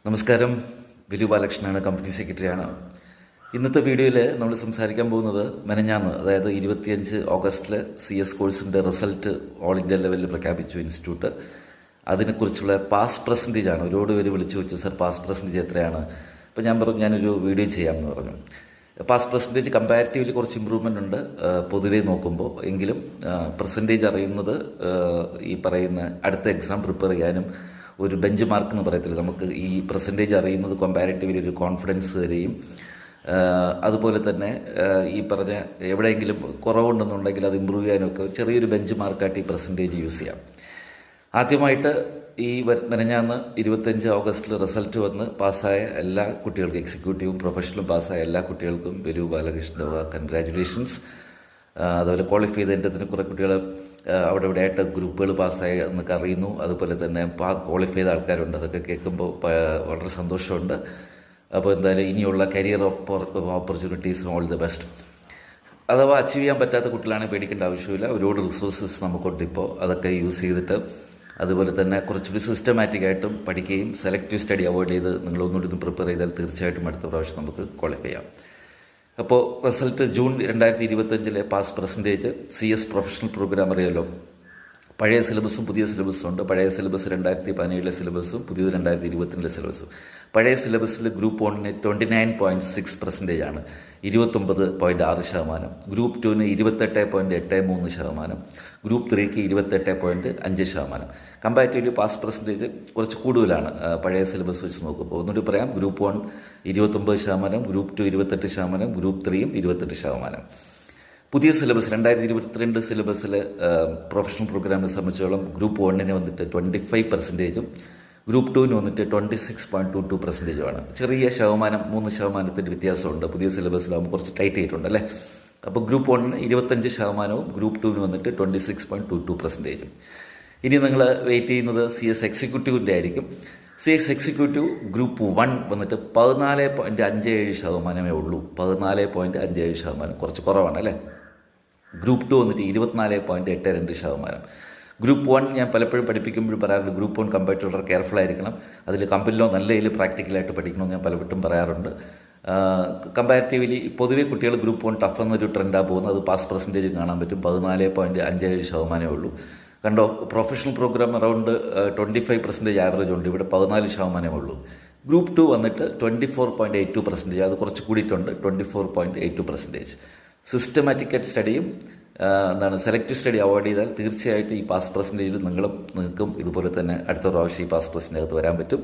നമസ്കാരം. വിലു ബാലകൃഷ്ണനാണ്, കമ്പനി സെക്രട്ടറിയാണ്. ഇന്നത്തെ വീഡിയോയിൽ നമ്മൾ സംസാരിക്കാൻ പോകുന്നത് മെനഞ്ഞാന്ന്, അതായത് 25 ഓഗസ്റ്റിൽ CS കോഴ്സിൻ്റെ റിസൾട്ട് ഓൾ ഇന്ത്യ ലെവലിൽ പ്രഖ്യാപിച്ചു ഇൻസ്റ്റിറ്റ്യൂട്ട്. അതിനെക്കുറിച്ചുള്ള പാസ് പെർസെൻറ്റേജ് ആണ്. ഒരുപാട് പേര് വിളിച്ചു ചോദിച്ചു, സർ പാസ് പെർസെൻറ്റേജ് എത്രയാണ്? അപ്പോൾ ഞാൻ പറഞ്ഞു ഞാനൊരു വീഡിയോ ചെയ്യാമെന്ന് പറഞ്ഞു. പാസ് പെർസെൻറ്റേജ് കമ്പാരിറ്റീവ്ലി കുറച്ച് ഇമ്പ്രൂവ്മെൻ്റ് ഉണ്ട് പൊതുവേ നോക്കുമ്പോൾ. എങ്കിലും പെർസെൻറ്റേജ് അറിയുന്നത് ഈ പറയുന്ന അടുത്ത എക്സാം പ്രിപ്പയർ ചെയ്യാനും ഒരു ബെഞ്ച് മാർക്ക് എന്ന് പറയത്തില്ല, നമുക്ക് ഈ പെർസെൻറ്റേജ് അറിയുന്നത് കമ്പാരിറ്റീവ്ലി ഒരു കോൺഫിഡൻസ് തരെയും അതുപോലെ തന്നെ ഈ പറഞ്ഞ എവിടെയെങ്കിലും കുറവുണ്ടെന്നുണ്ടെങ്കിൽ അത് ഇമ്പ്രൂവ് ചെയ്യാനൊക്കെ ചെറിയൊരു ബെഞ്ച് മാർക്കായിട്ട് ഈ പെർസെൻറ്റേജ് യൂസ് ചെയ്യാം. ആദ്യമായിട്ട് ഈ മെനഞ്ഞാന്ന് 25 ഓഗസ്റ്റിൽ റിസൾട്ട് വന്ന് പാസ്സായ എല്ലാ കുട്ടികൾക്കും, എക്സിക്യൂട്ടീവും പ്രൊഫഷണലും പാസ്സായ എല്ലാ കുട്ടികൾക്കും വിലു ബാലകൃഷ്ണ കൺഗ്രാജുലേഷൻസ്. അതുപോലെ ക്വാളിഫൈ ചെയ്തതിൻ്റെ കുറേ കുട്ടികൾ അവിടെ ഇവിടെ ആയിട്ട് ഗ്രൂപ്പുകൾ പാസ്സായി എന്നൊക്കെ അറിയുന്നു. അതുപോലെ തന്നെ ക്വാളിഫൈ ചെയ്ത ആൾക്കാരുണ്ട്. അതൊക്കെ കേൾക്കുമ്പോൾ വളരെ സന്തോഷമുണ്ട്. അപ്പോൾ എന്തായാലും ഇനിയുള്ള കരിയർ ഓപ്പർച്യൂണിറ്റീസിന് ഓൾ ദി ബെസ്റ്റ്. അഥവാ അച്ചീവ് ചെയ്യാൻ പറ്റാത്ത കുട്ടികളാണെങ്കിൽ പേടിക്കേണ്ട ആവശ്യമില്ല. ഒരുപാട് റിസോഴ്സസ് നമുക്കുണ്ട് ഇപ്പോൾ. അതൊക്കെ യൂസ് ചെയ്തിട്ട് അതുപോലെ തന്നെ കുറച്ചുകൂടി സിസ്റ്റമാറ്റിക്കായിട്ടും പഠിക്കുകയും സെലക്റ്റീവ് സ്റ്റഡി അവോയ്ഡ് ചെയ്ത് നിങ്ങളൊന്നുകൂടി പ്രിപ്പയർ ചെയ്താൽ തീർച്ചയായിട്ടും അടുത്ത പ്രാവശ്യം നമുക്ക് ക്വാളിഫൈ ചെയ്യാം. അപ്പോൾ result June 2025 pass percentage CS professional program അറിയാമല്ലോ. പഴയ സിലബസും പുതിയ സിലബസും ഉണ്ട്. പഴയ സിലബസ് 2017 സിലബസും പുതിയത് 2022 സിലബസും. പഴയ സിലബസിൽ ഗ്രൂപ്പ് 1-ന് 29.6% ആണ്, 29.6%. ഗ്രൂപ്പ് 2-ന് 28.83%. ഗ്രൂപ്പ് 3-ക്ക് 28.5%. കമ്പാരിറ്റീവ്ലി പാസ് പെർസെൻറ്റേജ് കുറച്ച് കൂടുതലാണ് പഴയ സിലബസ് വെച്ച് നോക്കുമ്പോൾ. ഒന്നുകൂടി പറയാം, ഗ്രൂപ്പ് 1 29%, ഗ്രൂപ്പ് 2 28%, ഗ്രൂപ്പ് 3യും 28%. പുതിയ സിലബസ് 2022 സിലബസിൽ പ്രൊഫഷണൽ പ്രോഗ്രാമിനെ സംബന്ധിച്ചോളം ഗ്രൂപ്പ് 1-ന് വന്നിട്ട് 25%, ഗ്രൂപ്പ് 2-ന് വന്നിട്ട് 26.22%. ചെറിയ ശതമാനം, 3% വ്യത്യാസമുണ്ട്. പുതിയ സിലബസിലാകുമ്പോൾ കുറച്ച് ടൈറ്റ് ചെയ്തിട്ടുണ്ട് അല്ലേ. അപ്പോൾ ഗ്രൂപ്പ് 1-ന് 25%, ഗ്രൂപ്പ് 2-ന് വന്നിട്ട് 26.22%. ഇനി നിങ്ങൾ വെയിറ്റ് ചെയ്യുന്നത് CS എക്സിക്യൂട്ടീവിൻ്റെ ആയിരിക്കും. CS എക്സിക്യൂട്ടീവ് ഗ്രൂപ്പ് 1 വന്നിട്ട് 14.57% ഉള്ളൂ. 14.57%, കുറച്ച് കുറവാണ് അല്ലേ. ഗ്രൂപ്പ് 2 വന്നിട്ട് 24.82%. ഗ്രൂപ്പ് 1 ഞാൻ പലപ്പോഴും പഠിപ്പിക്കുമ്പോഴും പറയാറുണ്ട്, ഗ്രൂപ്പ് 1 കമ്പാരിറ്റീവ് കെയർഫുൾ ആയിരിക്കണം. അതിൽ കമ്പനിലോ നല്ല രീതിയിൽ പ്രാക്ടിക്കലായിട്ട് പഠിക്കണമെന്ന് ഞാൻ പലവട്ടം പറയാറുണ്ട്. കമ്പാരിറ്റീവ്ലി പൊതുവെ കുട്ടികൾ ഗ്രൂപ്പ് 1 ടഫ് എന്നൊരു ട്രെൻഡാണ് പോകുന്നത്. അത് പാസ് പെർസെൻറ്റേജ് കാണാൻ പറ്റും, 14.57% ഉള്ളൂ. കണ്ടോ, പ്രൊഫഷണൽ പ്രോഗ്രാം അറൗണ്ട് 25% ആവറേജ് ഉണ്ട്. ഇവിടെ 14% ഉള്ളൂ. ഗ്രൂപ്പ് 2 വന്നിട്ട് 24.82%, അത് കുറച്ച് കൂടിയിട്ടുണ്ട്, 24.82%. സിസ്റ്റമാറ്റിക് സ്റ്റഡിയും സെലക്റ്റീവ് സ്റ്റഡി അവോയ്ഡ് ചെയ്താൽ തീർച്ചയായിട്ടും ഈ പാസ് പെർസെൻറ്റേജിൽ നിങ്ങൾക്കും ഇതുപോലെ തന്നെ അടുത്ത പ്രാവശ്യം ഈ പാസ് പെർസെൻറ്റേജ് വരാൻ പറ്റും.